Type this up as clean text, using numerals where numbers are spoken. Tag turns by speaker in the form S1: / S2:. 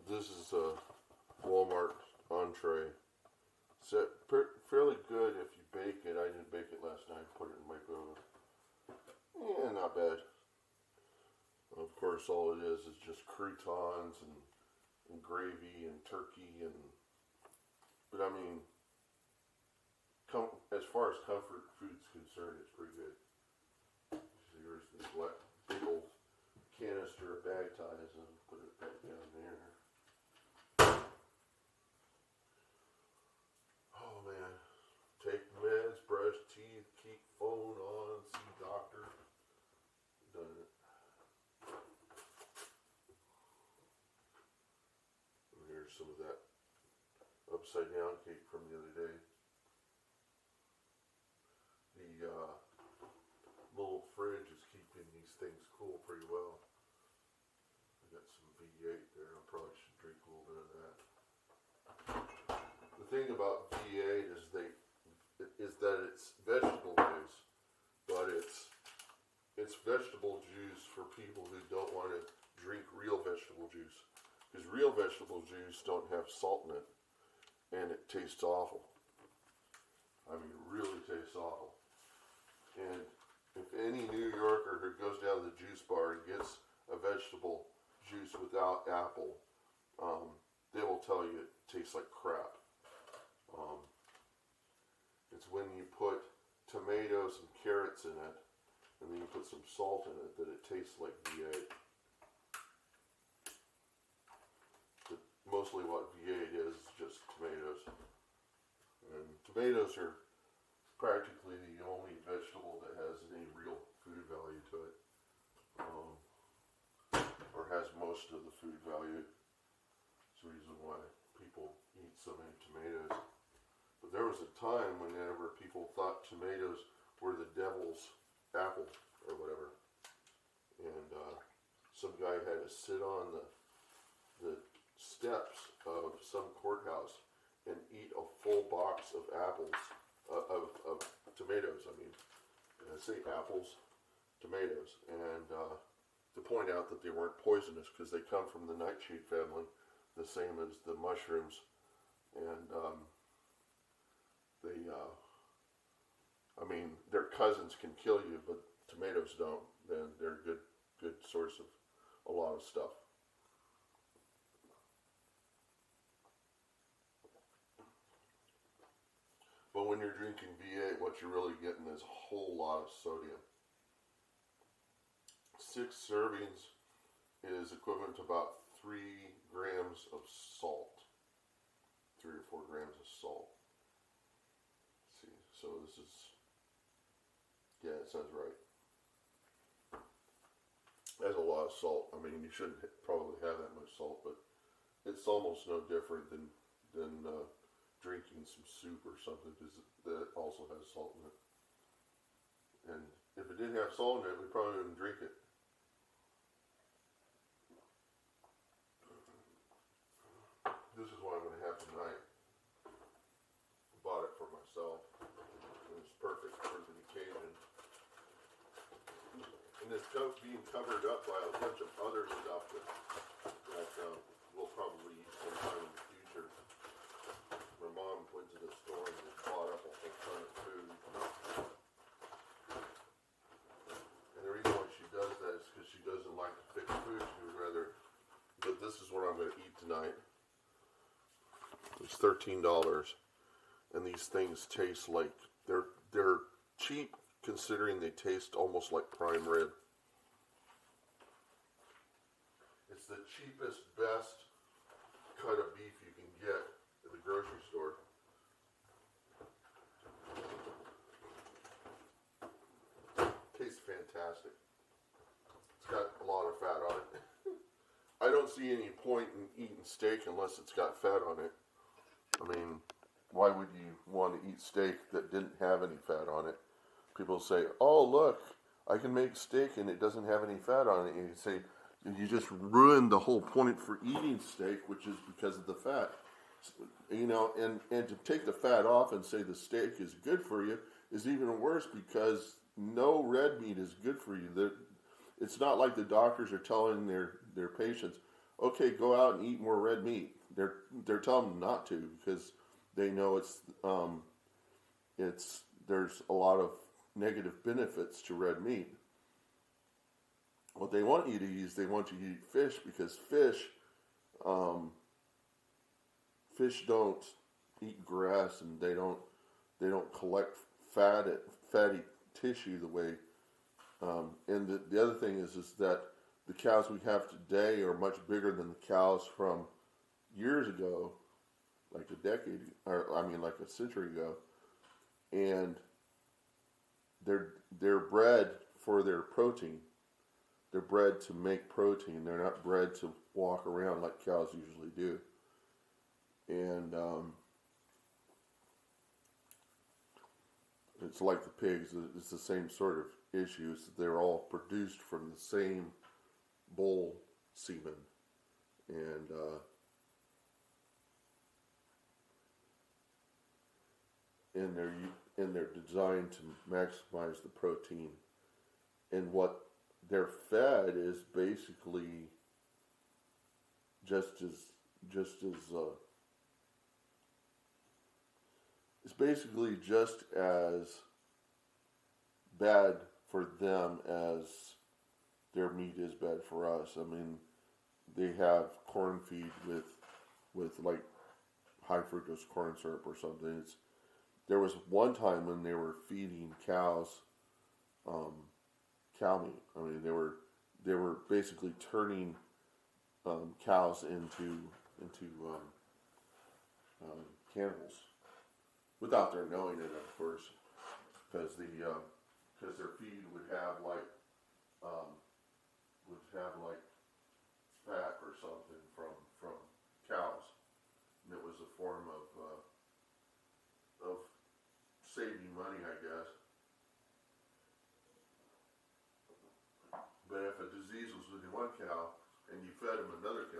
S1: This is a Walmart entree. Fairly good if you bake it. I didn't bake it last night. Put it in the microwave. Yeah, not bad. Of course, all it is just croutons and gravy and turkey and. But I mean, as far as comfort food's concerned, it's pretty good. So here's this big old canister of bag ties, and put it back down there. Oh man, take meds, brush teeth, keep phone on, see doctor. Done it. And here's some of that upside down cake from the other day. The little fridge is keeping these things cool pretty well. I got some V8 there. I probably should drink a little bit of that. The thing about V8 is that it's vegetable juice, but it's vegetable juice for people who don't want to drink real vegetable juice, because real vegetable juice don't have salt in it, and it tastes awful. I mean, it really tastes awful. And if any New Yorker who goes down to the juice bar and gets a vegetable juice without apple, they will tell you it tastes like crap. It's when you put tomatoes and carrots in it, and then you put some salt in it, that it tastes like V8. But mostly what V8 is just tomatoes. And tomatoes are practically the only vegetable that has any real food value to it, or has most of the food value. It's the reason why people eat so many tomatoes. But there was a time whenever people thought tomatoes were the devil's apple or whatever, and some guy had to sit on the steps of some courthouse and eat a full box of apples. Of tomatoes, I mean. And I say apples, tomatoes, and to point out that they weren't poisonous, because they come from the nightshade family, the same as the mushrooms, and I mean, their cousins can kill you, but tomatoes don't. Then they're a good source of a lot of stuff. But when you're drinking V8, what you're really getting is a whole lot of sodium. 6 servings is equivalent to about 3 grams of salt. 3 or 4 grams of salt. Let's see, so this is, yeah, it sounds right. That's a lot of salt. I mean, you shouldn't probably have that much salt, but it's almost no different than drinking some soup or something, because that also has salt in it. And if it didn't have salt in it, we probably wouldn't drink it. This is what I'm going to have tonight. I bought it for myself. It's perfect for the occasion. And it's being covered up by a bunch of other stuff that we'll probably eat sometime in the future. My mom went to the store and bought up a whole ton of food. And the reason why she does that is because she doesn't like to fix food. She would rather, but this is what I'm going to eat tonight. It's $13, and these things taste like they're cheap, considering they taste almost like prime rib. It's the cheapest, best cut of beef you can get at the grocery store. Tastes fantastic. It's got a lot of fat on it. I don't see any point in eating steak unless it's got fat on it. I mean, why would you want to eat steak that didn't have any fat on it? People say, oh, look, I can make steak and it doesn't have any fat on it. And you say, you just ruined the whole point for eating steak, which is because of the fat. You know, and to take the fat off and say the steak is good for you is even worse, because no red meat is good for you. It's not like the doctors are telling their patients, okay, go out and eat more red meat. They're telling them not to because they know it's there's a lot of negative benefits to red meat. What they want you to use, they want you to eat fish because um, fish don't eat grass and they don't collect fatty tissue the way. And the other thing is that the cows we have today are much bigger than the cows from years ago, like a decade, or I mean, like a century ago, and they're bred for their protein. They're bred to make protein. They're not bred to walk around like cows usually do. And it's like the pigs. It's the same sort of issues. They're all produced from the same bull semen, and they're designed to maximize the protein. And what they're fed is basically just as it's basically just as bad for them as their meat is bad for us. I mean, they have corn feed with like high fructose corn syrup or something. There was one time when they were feeding cows cow meat. I mean, they were basically turning cows into cannibals without their knowing it, of course, because their feed would have like fat or something from cows, and it was a form of saving money, I guess. But if a disease was in one cow and you fed them another